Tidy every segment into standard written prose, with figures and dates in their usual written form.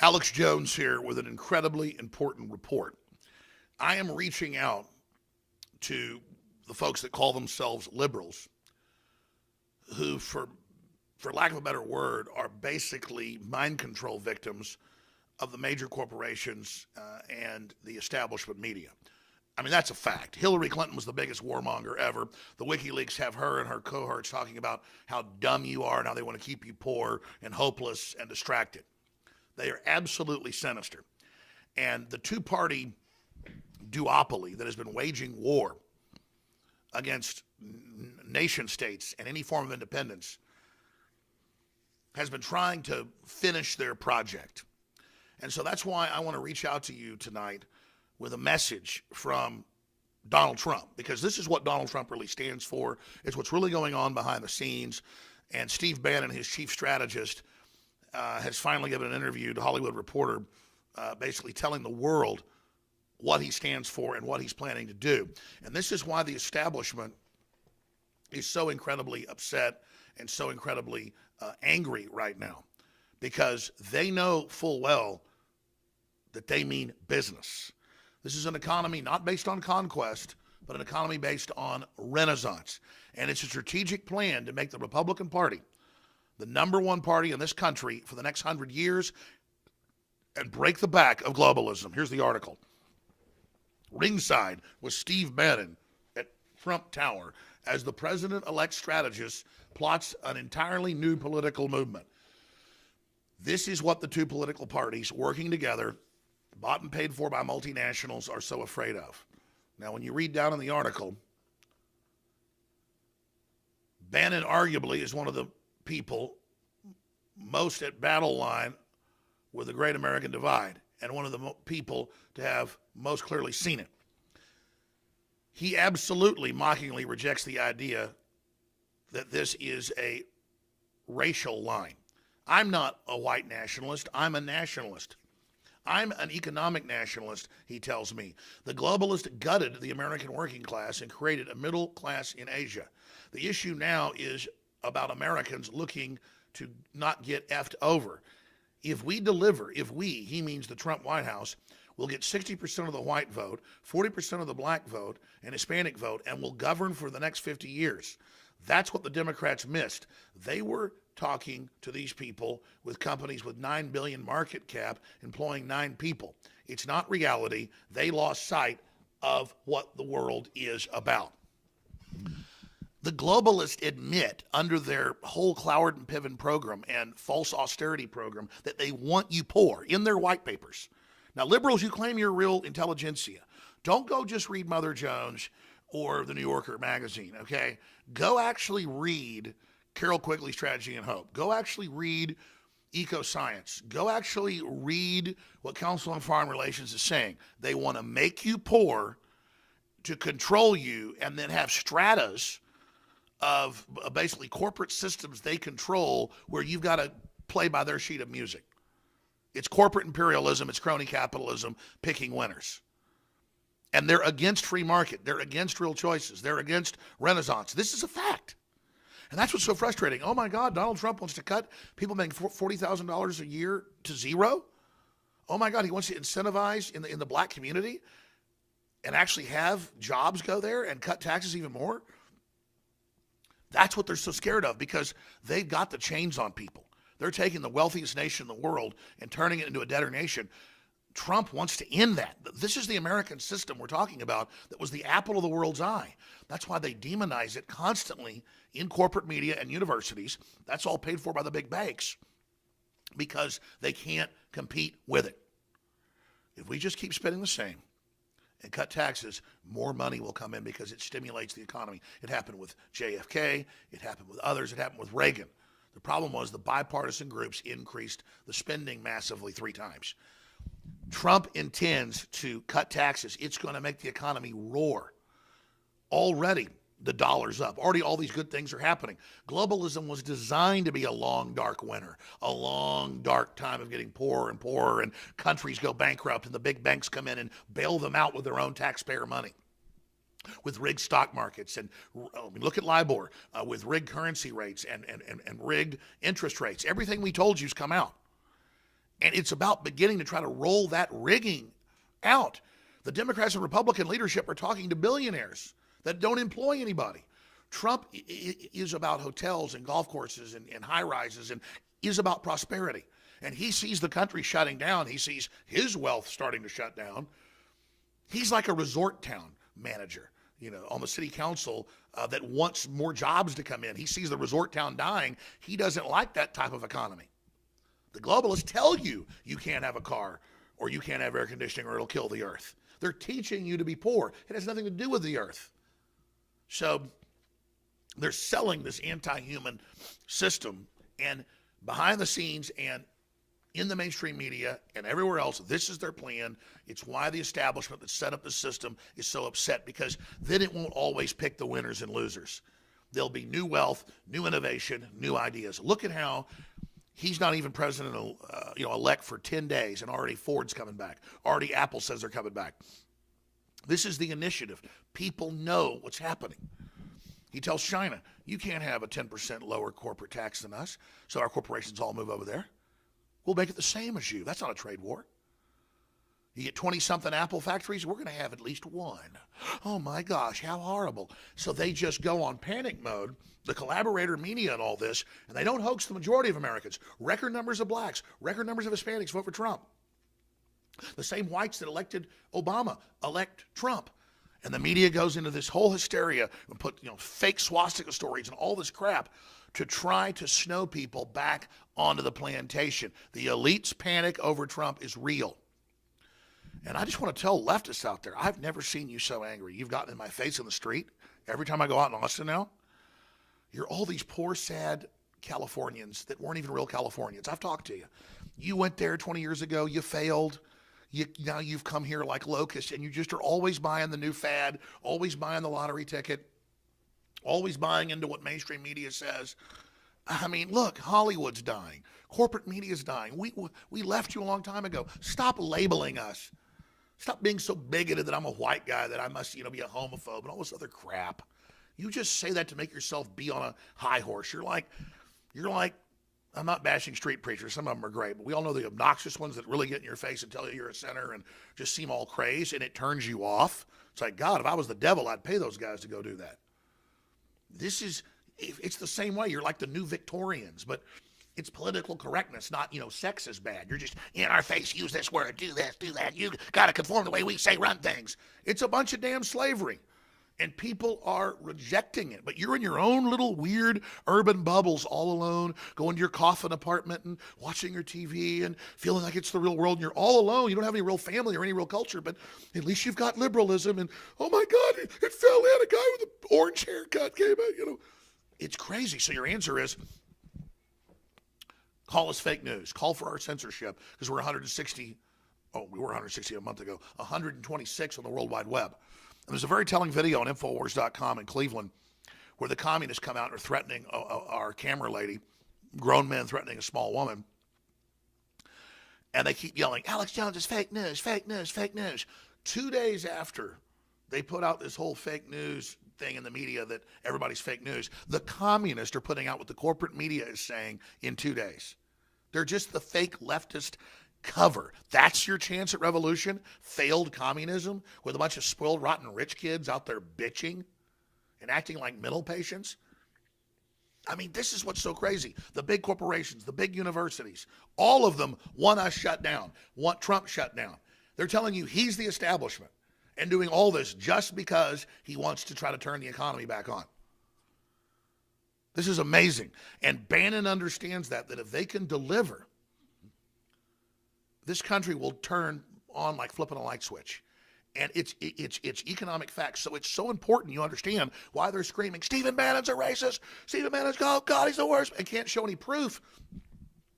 Alex Jones here with an incredibly important report. I am reaching out to the folks that call themselves liberals, who, for lack of a better word, are basically mind control victims of the major corporations and the establishment media. I mean, that's a fact. Hillary Clinton was the biggest warmonger ever. The WikiLeaks have her and her cohorts talking about how dumb you are and how they want to keep you poor and hopeless and distracted. They are absolutely sinister. And the two-party duopoly that has been waging war against nation states and any form of independence has been trying to finish their project. And so that's why I want to reach out to you tonight with a message from Donald Trump, because this is what Donald Trump really stands for. It's what's really going on behind the scenes. And Steve Bannon, his chief strategist, has finally given an interview to Hollywood Reporter, basically telling the world what he stands for and what he's planning to do. And this is why the establishment is so incredibly upset and so incredibly angry right now, because they know full well that they mean business. This is an economy not based on conquest, but an economy based on renaissance. And it's a strategic plan to make the Republican Party the number one party in this country for the next 100 years and break the back of globalism. Here's the article. Ringside was Steve Bannon at Trump Tower as the president-elect strategist plots an entirely new political movement. This is what the two political parties working together, bought and paid for by multinationals, are so afraid of. Now, when you read down in the article, Bannon arguably is one of the people most at battle line with the Great American Divide, and one of the people to have most clearly seen it. He absolutely mockingly rejects the idea that this is a racial line. I'm not a white nationalist. I'm a nationalist. I'm an economic nationalist, he tells me. The globalist gutted the American working class and created a middle class in Asia. The issue now is about Americans looking to not get effed over. If we deliver, he means the Trump White House, will get 60% of the white vote, 40% of the black vote, and Hispanic vote, and will govern for the next 50 years. That's what the Democrats missed. They were talking to these people with companies with $9 billion market cap employing 9 people. It's not reality. They lost sight of what the world is about. The globalists admit under their whole Cloward and Piven program and false austerity program that they want you poor in their white papers. Now, liberals, you claim you're real intelligentsia. Don't go just read Mother Jones or the New Yorker magazine, okay? Go actually read Carol Quigley's Strategy and Hope. Go actually read Eco-Science. Go actually read what Council on Foreign Relations is saying. They want to make you poor to control you and then have stratas of basically corporate systems they control where you've got to play by their sheet of music. It's corporate imperialism, it's crony capitalism, picking winners. And they're against free market. They're against real choices. They're against renaissance. This is a fact. And that's what's so frustrating. Oh my God, Donald Trump wants to cut people making $40,000 a year to zero. Oh my God, he wants to incentivize in the black community and actually have jobs go there and cut taxes even more. That's what they're so scared of, because they've got the chains on people. They're taking the wealthiest nation in the world and turning it into a debtor nation. Trump wants to end that. This is the American system we're talking about that was the apple of the world's eye. That's why they demonize it constantly in corporate media and universities. That's all paid for by the big banks because they can't compete with it. If we just keep spending the same and cut taxes, more money will come in because it stimulates the economy. It happened with JFK. It happened with others. It happened with Reagan. The problem was the bipartisan groups increased the spending massively 3 times. Trump intends to cut taxes. It's going to make the economy roar. Already, the dollar's up. Already, all these good things are happening. Globalism was designed to be a long, dark winter, a long, dark time of getting poorer and poorer, and countries go bankrupt, and the big banks come in and bail them out with their own taxpayer money, with rigged stock markets. And look at LIBOR, with rigged currency rates and rigged interest rates. Everything we told you's come out. And it's about beginning to try to roll that rigging out. The Democrats and Republican leadership are talking to billionaires that don't employ anybody. Trump is about hotels and golf courses and high rises and is about prosperity. And he sees the country shutting down. He sees his wealth starting to shut down. He's like a resort town manager, on the city council that wants more jobs to come in. He sees the resort town dying. He doesn't like that type of economy. The globalists tell you you can't have a car or you can't have air conditioning or it'll kill the earth. They're teaching you to be poor. It has nothing to do with the earth. So they're selling this anti-human system, and behind the scenes and in the mainstream media and everywhere else, this is their plan. It's why the establishment that set up the system is so upset, because then it won't always pick the winners and losers. There'll be new wealth, new innovation, new ideas. Look at how he's not even president, elect for 10 days, and already Ford's coming back. Already Apple says they're coming back. This is the initiative. People know what's happening. He tells China, you can't have a 10% lower corporate tax than us, so our corporations all move over there. We'll make it the same as you. That's not a trade war. You get 20-something Apple factories, we're going to have at least one. Oh my gosh, how horrible. So they just go on panic mode, the collaborator media and all this, and they don't hoax the majority of Americans. Record numbers of blacks, record numbers of Hispanics vote for Trump. The same whites that elected Obama elect Trump. And the media goes into this whole hysteria and put fake swastika stories and all this crap to try to snow people back onto the plantation. The elites' panic over Trump is real. And I just want to tell leftists out there, I've never seen you so angry. You've gotten in my face in the street. Every time I go out in Austin now, you're all these poor, sad Californians that weren't even real Californians. I've talked to you. You went there 20 years ago. You failed. Now you've come here like locusts, and you just are always buying the new fad, always buying the lottery ticket, always buying into what mainstream media says. I mean, look, Hollywood's dying. Corporate media's dying. We left you a long time ago. Stop labeling us. Stop being so bigoted that I'm a white guy, that I must, be a homophobe and all this other crap. You just say that to make yourself be on a high horse. You're like, I'm not bashing street preachers. Some of them are great, but we all know the obnoxious ones that really get in your face and tell you you're a sinner and just seem all crazed, and it turns you off. It's like, God, if I was the devil, I'd pay those guys to go do that. It's the same way. You're like the new Victorians, but it's political correctness, not, sex is bad. You're just in our face, use this word, do this, do that. You got to conform the way we say run things. It's a bunch of damn slavery. And people are rejecting it. But you're in your own little weird urban bubbles all alone, going to your coffin apartment and watching your TV and feeling like it's the real world. And you're all alone. You don't have any real family or any real culture, but at least you've got liberalism. And, oh my God, it fell in. A guy with an orange haircut came out, It's crazy. So your answer is, call us fake news. Call for our censorship, because we're 160. Oh, we were 160 a month ago. 126 on the World Wide Web. And there's a very telling video on infowars.com in Cleveland where the communists come out and are threatening our camera lady, grown men threatening a small woman. And they keep yelling, Alex Jones is fake news, fake news, fake news. 2 days after they put out this whole fake news thing in the media that everybody's fake news, the communists are putting out what the corporate media is saying in 2 days. They're just the fake leftist cover. That's your chance at revolution? Failed communism with a bunch of spoiled, rotten rich kids out there bitching and acting like mental patients? I mean, this is what's so crazy. The big corporations, the big universities, all of them want us shut down, want Trump shut down. They're telling you he's the establishment and doing all this just because he wants to try to turn the economy back on. This is amazing. And Bannon understands that if they can deliver, this country will turn on like flipping a light switch. And it's economic facts. So it's so important you understand why they're screaming, Stephen Bannon's a racist. Stephen Bannon's, oh God, he's the worst. And can't show any proof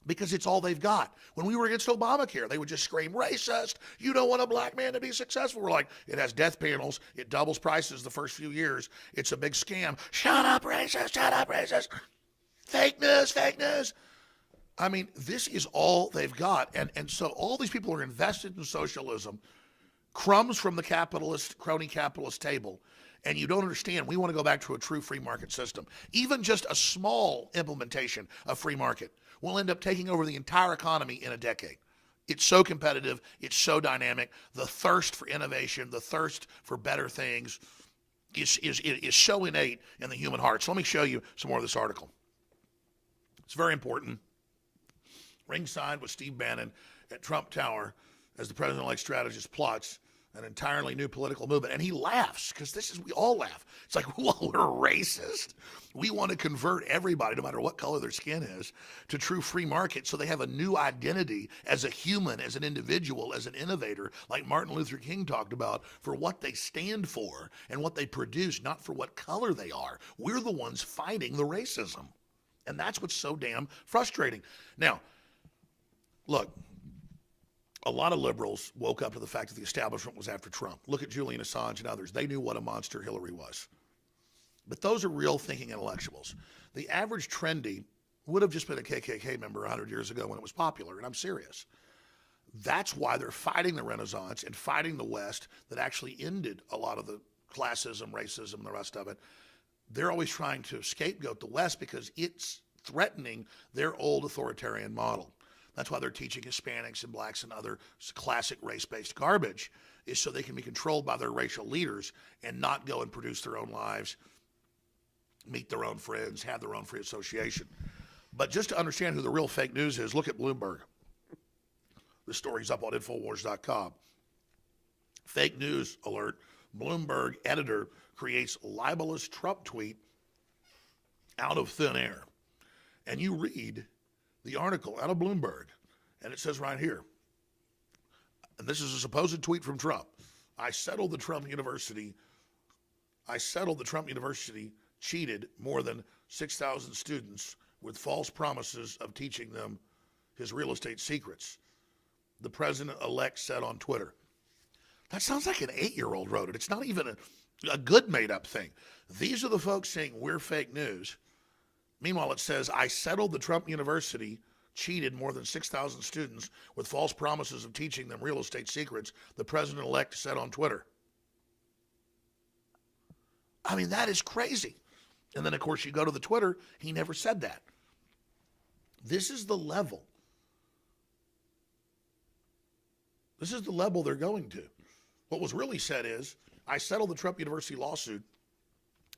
because it's all they've got. When we were against Obamacare, they would just scream, racist. You don't want a black man to be successful. We're like, it has death panels. It doubles prices the first few years. It's a big scam. Shut up, racist. Shut up, racist. Fake news, fake news. I mean, this is all they've got. And so all these people are invested in socialism, crumbs from the capitalist, crony capitalist table. And you don't understand, we want to go back to a true free market system. Even just a small implementation of free market will end up taking over the entire economy in a decade. It's so competitive. It's so dynamic. The thirst for innovation, the thirst for better things is so innate in the human heart. So let me show you some more of this article. It's very important. Ringside with Steve Bannon at Trump Tower as the president-elect strategist plots an entirely new political movement. And he laughs, because we all laugh. It's like, well, we're racist. We want to convert everybody, no matter what color their skin is, to true free market so they have a new identity as a human, as an individual, as an innovator, like Martin Luther King talked about, for what they stand for and what they produce, not for what color they are. We're the ones fighting the racism. And that's what's so damn frustrating. Now, look, a lot of liberals woke up to the fact that the establishment was after Trump. Look at Julian Assange and others. They knew what a monster Hillary was. But those are real thinking intellectuals. The average trendy would have just been a KKK member 100 years ago when it was popular, and I'm serious. That's why they're fighting the Renaissance and fighting the West that actually ended a lot of the classism, racism, and the rest of it. They're always trying to scapegoat the West because it's threatening their old authoritarian model. That's why they're teaching Hispanics and blacks and other classic race-based garbage, is so they can be controlled by their racial leaders and not go and produce their own lives, meet their own friends, have their own free association. But just to understand who the real fake news is, look at Bloomberg. This story's up on infowars.com. Fake news alert. Bloomberg editor creates libelous Trump tweet out of thin air. And you read the article out of Bloomberg, and it says right here, and this is a supposed tweet from Trump, I settled the Trump University cheated more than 6,000 students with false promises of teaching them his real estate secrets, the president-elect said on Twitter. That sounds like an 8-year-old wrote it. It's not even a good made-up thing. These are the folks saying we're fake news. Meanwhile, it says, I settled the Trump University cheated more than 6,000 students with false promises of teaching them real estate secrets, the president-elect said on Twitter. I mean, that is crazy. And then, of course, you go to the Twitter, he never said that. This is the level. This is the level they're going to. What was really said is, I settled the Trump University lawsuit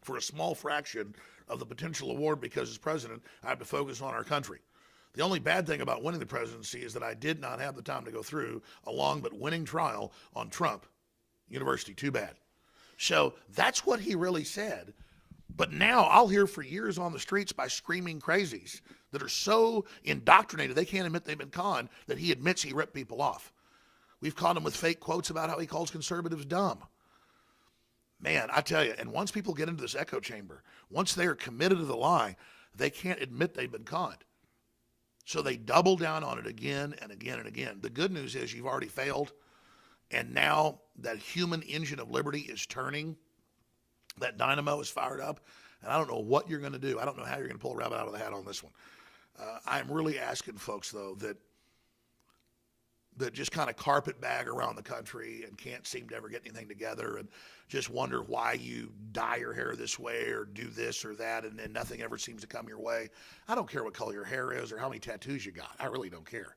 for a small fraction of the potential award because as president, I have to focus on our country. The only bad thing about winning the presidency is that I did not have the time to go through a long but winning trial on Trump University. Too bad. So that's what he really said. But now I'll hear for years on the streets by screaming crazies that are so indoctrinated they can't admit they've been conned that he admits he ripped people off. We've caught him with fake quotes about how he calls conservatives dumb. Man, I tell you, and once people get into this echo chamber, once they are committed to the lie, they can't admit they've been conned. So they double down on it again and again and again. The good news is you've already failed, and now that human engine of liberty is turning, that dynamo is fired up, and I don't know what you're going to do. I don't know how you're going to pull a rabbit out of the hat on this one. I'm really asking folks, though, that just kind of carpetbag around the country and can't seem to ever get anything together and just wonder why you dye your hair this way or do this or that and then nothing ever seems to come your way. I don't care what color your hair is or how many tattoos you got. I really don't care.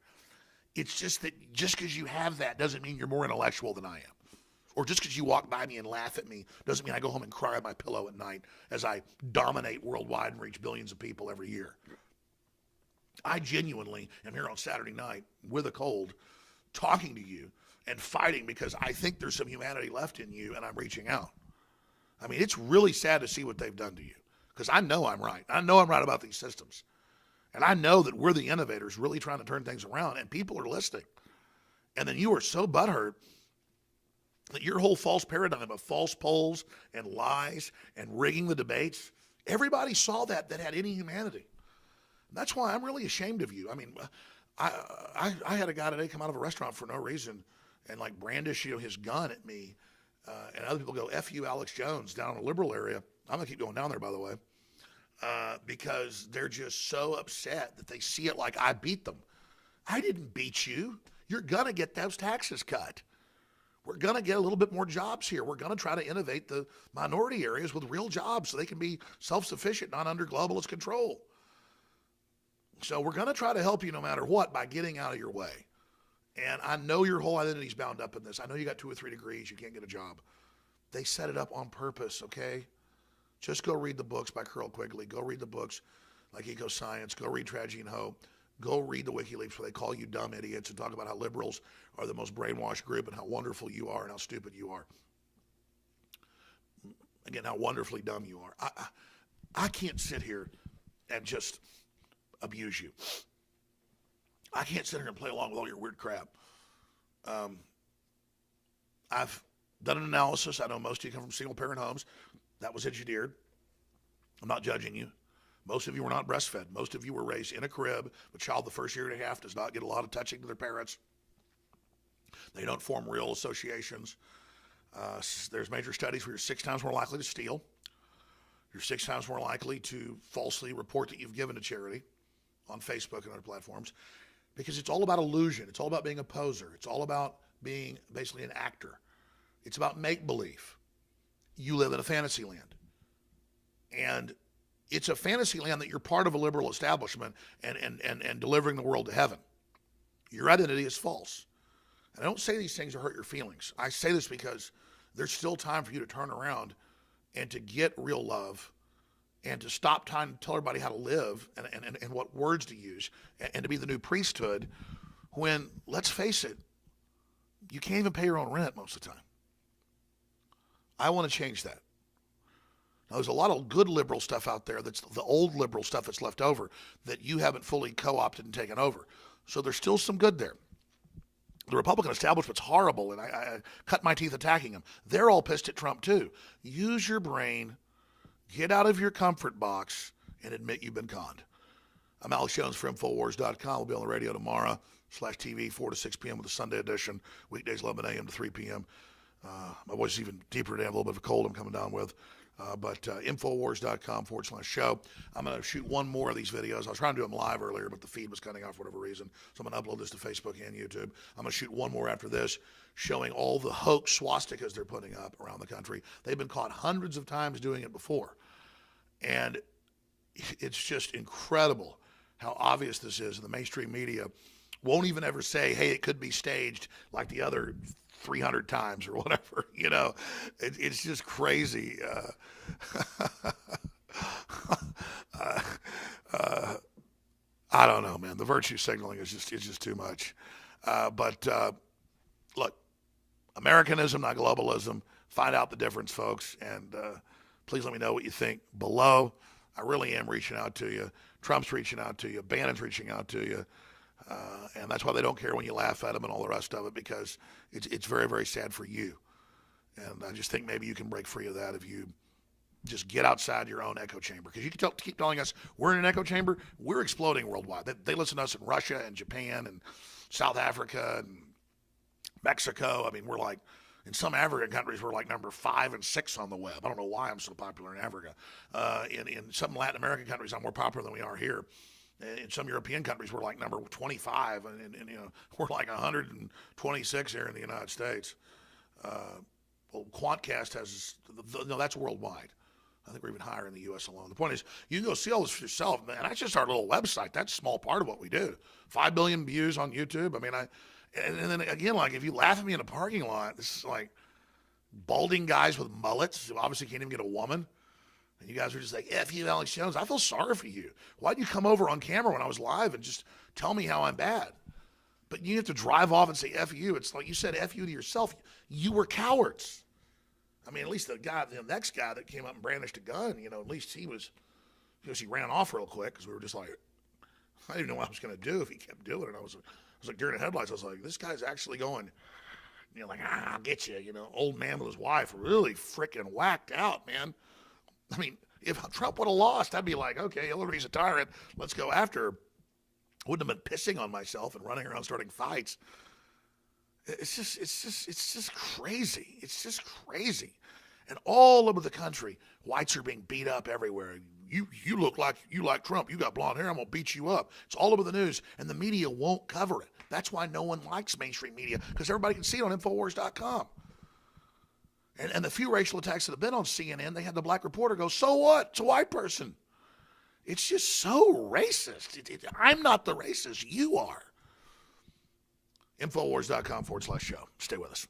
It's just that just because you have that doesn't mean you're more intellectual than I am. Or just because you walk by me and laugh at me doesn't mean I go home and cry on my pillow at night as I dominate worldwide and reach billions of people every year. I genuinely am here on Saturday night with a cold talking to you and fighting because I think there's some humanity left in you and I'm reaching out. I mean, it's really sad to see what they've done to you because I know I'm right. I know I'm right about these systems. And I know that we're the innovators really trying to turn things around and people are listening. And then you are so butthurt that your whole false paradigm of false polls and lies and rigging the debates, everybody saw that had any humanity. And that's why I'm really ashamed of you. I mean, I had a guy today come out of a restaurant for no reason and like brandish his gun at me. And other people go, F you, Alex Jones, down in the liberal area. I'm going to keep going down there, by the way, because they're just so upset that they see it like I beat them. I didn't beat you. You're going to get those taxes cut. We're going to get a little bit more jobs here. We're going to try to innovate the minority areas with real jobs so they can be self-sufficient, not under globalist control. So we're going to try to help you no matter what by getting out of your way. And I know your whole identity is bound up in this. I know you got 2 or 3 degrees. You can't get a job. They set it up on purpose, okay? Just go read the books by Carl Quigley. Go read the books like Eco Science. Go read Tragedy and Hope. Go read the WikiLeaks where they call you dumb idiots and talk about how liberals are the most brainwashed group and how wonderful you are and how stupid you are. Again, how wonderfully dumb you are. I can't sit here and just abuse you. I can't sit here and play along with all your weird crap. I've done an analysis. I know most of you come from single-parent homes. That was engineered. I'm not judging you. Most of you were not breastfed. Most of you were raised in a crib. A child the first year and a half does not get a lot of touching to their parents. They don't form real associations. There's major studies where you're 6 times more likely to steal. You're 6 times more likely to falsely report that you've given to charity on Facebook and other platforms, because it's all about illusion. It's all about being a poser. It's all about being basically an actor. It's about make-believe. You live in a fantasy land. And it's a fantasy land that you're part of a liberal establishment and delivering the world to heaven. Your identity is false. And I don't say these things to hurt your feelings. I say this because there's still time for you to turn around and to get real love and to stop trying to tell everybody how to live and what words to use and to be the new priesthood when, let's face it, you can't even pay your own rent most of the time. I want to change that. Now, there's a lot of good liberal stuff out there that's the old liberal stuff that's left over that you haven't fully co-opted and taken over. So there's still some good there. The Republican establishment's horrible, and I cut my teeth attacking them. They're all pissed at Trump, too. Use your brain, get out of your comfort box, and admit you've been conned. I'm Alex Jones for infowars.com. We'll be on the radio tomorrow, /TV, 4 to 6 p.m. with the Sunday edition, weekdays 11 a.m. to 3 p.m. My voice is even deeper today. I have a little bit of a cold I'm coming down with. But infowars.com /show. I'm going to shoot one more of these videos. I was trying to do them live earlier, but the feed was cutting off for whatever reason. So I'm going to upload this to Facebook and YouTube. I'm going to shoot one more after this, showing all the hoax swastikas they're putting up around the country. They've been caught hundreds of times doing it before. And it's just incredible how obvious this is. And the mainstream media won't even ever say, hey, it could be staged like the other 300 times or whatever, you know. It's just crazy. I don't know, man. The virtue signaling is just too much. But look, Americanism, not globalism. Find out the difference, folks, and please let me know what you think below. I really am reaching out to you. Trump's reaching out to you. Bannon's reaching out to you. And that's why they don't care when you laugh at them and all the rest of it, because it's very, very sad for you. And I just think maybe you can break free of that if you just get outside your own echo chamber. Because you can keep telling us we're in an echo chamber. We're exploding worldwide. They listen to us in Russia and Japan and South Africa and Mexico. I mean, we're like, in some African countries, we're like number 5 and 6 on the web. I don't know why I'm so popular in Africa. In some Latin American countries, I'm more popular than we are here. In some European countries, we're like number 25, and you know, we're like 126 here in the United States. Well, Quantcast has, no, that's worldwide. I think we're even higher in the U.S. alone. The point is, you can go see all this for yourself, man. That's just our little website. That's a small part of what we do. 5 billion views on YouTube. I mean, and then again, like, if you laugh at me in a parking lot, this is like balding guys with mullets who obviously can't even get a woman. And you guys are just like, F you, Alex Jones. I feel sorry for you. Why'd you come over on camera when I was live and just tell me how I'm bad? But you have to drive off and say F you. It's like you said F you to yourself. You were cowards. I mean, at least the next guy that came up and brandished a gun, you know, at least he ran off real quick, because we were just like, I didn't know what I was going to do if he kept doing it. I was like, during the headlights, I was like, this guy's actually going, you know, like, I'll get you, you know, old man with his wife, really freaking whacked out, man. I mean, if Trump would have lost, I'd be like, okay, Hillary's a tyrant. Let's go after her. I wouldn't have been pissing on myself and running around starting fights. It's just crazy. It's just crazy. And all over the country, whites are being beat up everywhere. You look like you like Trump. You got blonde hair. I'm going to beat you up. It's all over the news, and the media won't cover it. That's why no one likes mainstream media, because everybody can see it on infowars.com. And the few racial attacks that have been on CNN, they had the black reporter go, so what? It's a white person. It's just so racist. I'm not the racist. You are. Infowars.com/show. Stay with us.